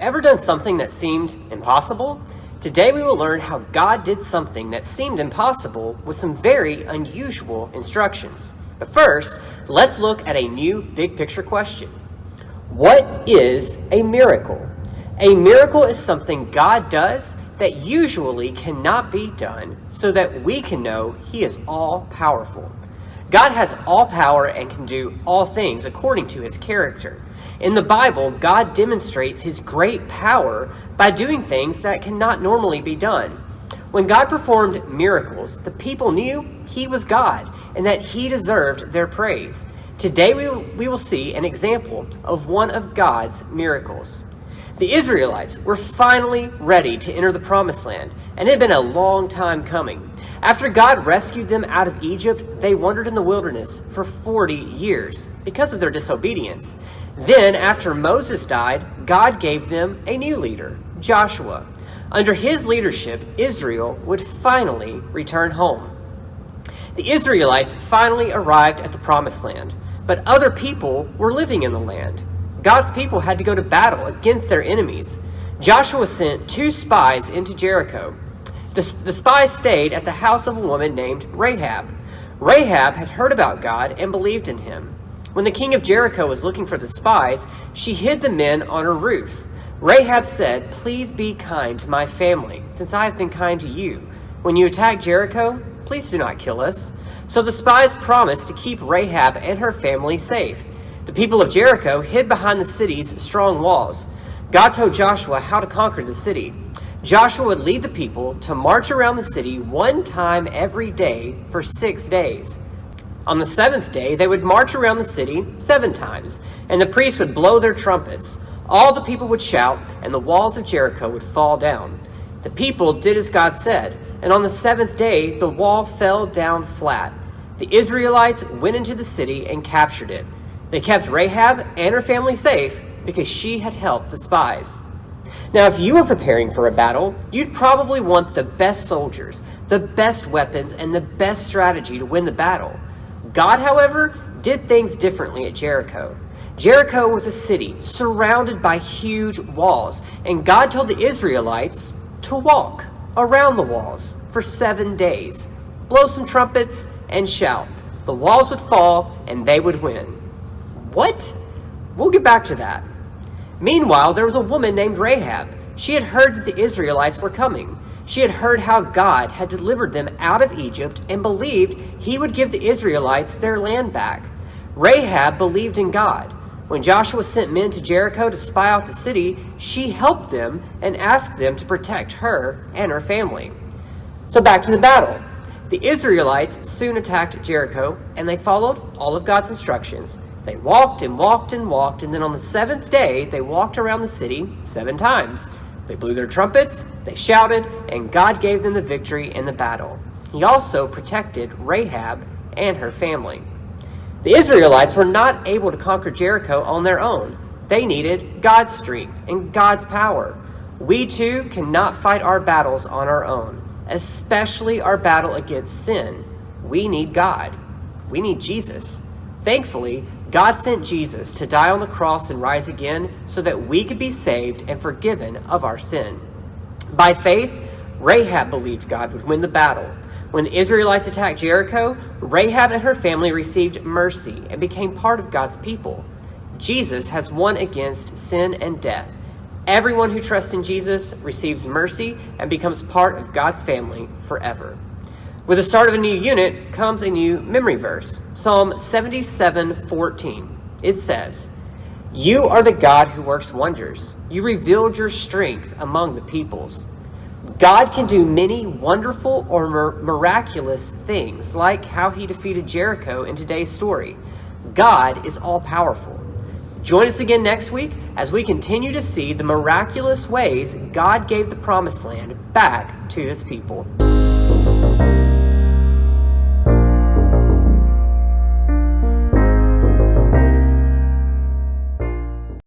ever done something that seemed impossible? Today we will learn how God did something that seemed impossible with some very unusual instructions. But first, let's look at a new big picture question. What is a miracle? A miracle is something God does that usually cannot be done so that we can know He is all powerful. God has all power and can do all things according to His character. In the Bible, God demonstrates His great power by doing things that cannot normally be done. When God performed miracles, the people knew He was God and that He deserved their praise. Today we will see an example of one of God's miracles. The Israelites were finally ready to enter the Promised Land, and it had been a long time coming. After God rescued them out of Egypt, they wandered in the wilderness for 40 years because of their disobedience. Then, after Moses died, God gave them a new leader, Joshua. Under his leadership, Israel would finally return home. The Israelites finally arrived at the Promised Land, but other people were living in the land. God's people had to go to battle against their enemies. Joshua sent 2 spies into Jericho. The spies stayed at the house of a woman named Rahab. Rahab had heard about God and believed in Him. When the king of Jericho was looking for the spies, she hid the men on her roof. Rahab said, "Please be kind to my family, since I have been kind to you. When you attack Jericho, please do not kill us." So the spies promised to keep Rahab and her family safe. The people of Jericho hid behind the city's strong walls. God told Joshua how to conquer the city. Joshua would lead the people to march around the city 1 time every day for 6 days. On the 7th day, they would march around the city 7 times, and the priests would blow their trumpets. All the people would shout, and the walls of Jericho would fall down. The people did as God said, and on the 7th day, the wall fell down flat. The Israelites went into the city and captured it. They kept Rahab and her family safe because she had helped the spies. Now, if you were preparing for a battle, you'd probably want the best soldiers, the best weapons, and the best strategy to win the battle. God, however, did things differently at Jericho. Jericho was a city surrounded by huge walls, and God told the Israelites to walk around the walls for 7 days, blow some trumpets, and shout. The walls would fall, and they would win. What? We'll get back to that. Meanwhile, there was a woman named Rahab. She had heard that the Israelites were coming. She had heard how God had delivered them out of Egypt and believed He would give the Israelites their land back. Rahab believed in God. When Joshua sent men to Jericho to spy out the city, she helped them and asked them to protect her and her family. So back to the battle. The Israelites soon attacked Jericho, and they followed all of God's instructions. They walked and walked and walked, and then on the 7th day, they walked around the city 7 times. They blew their trumpets, they shouted, and God gave them the victory in the battle. He also protected Rahab and her family. The Israelites were not able to conquer Jericho on their own. They needed God's strength and God's power. We too cannot fight our battles on our own, especially our battle against sin. We need God. We need Jesus. Thankfully, God sent Jesus to die on the cross and rise again so that we could be saved and forgiven of our sin. By faith, Rahab believed God would win the battle. When the Israelites attacked Jericho, Rahab and her family received mercy and became part of God's people. Jesus has won against sin and death. Everyone who trusts in Jesus receives mercy and becomes part of God's family forever. With the start of a new unit comes a new memory verse, Psalm 77:14. It says, "You are the God who works wonders. You revealed your strength among the peoples." God can do many wonderful or miraculous things, like how He defeated Jericho in today's story. God is all-powerful. Join us again next week as we continue to see the miraculous ways God gave the Promised Land back to His people.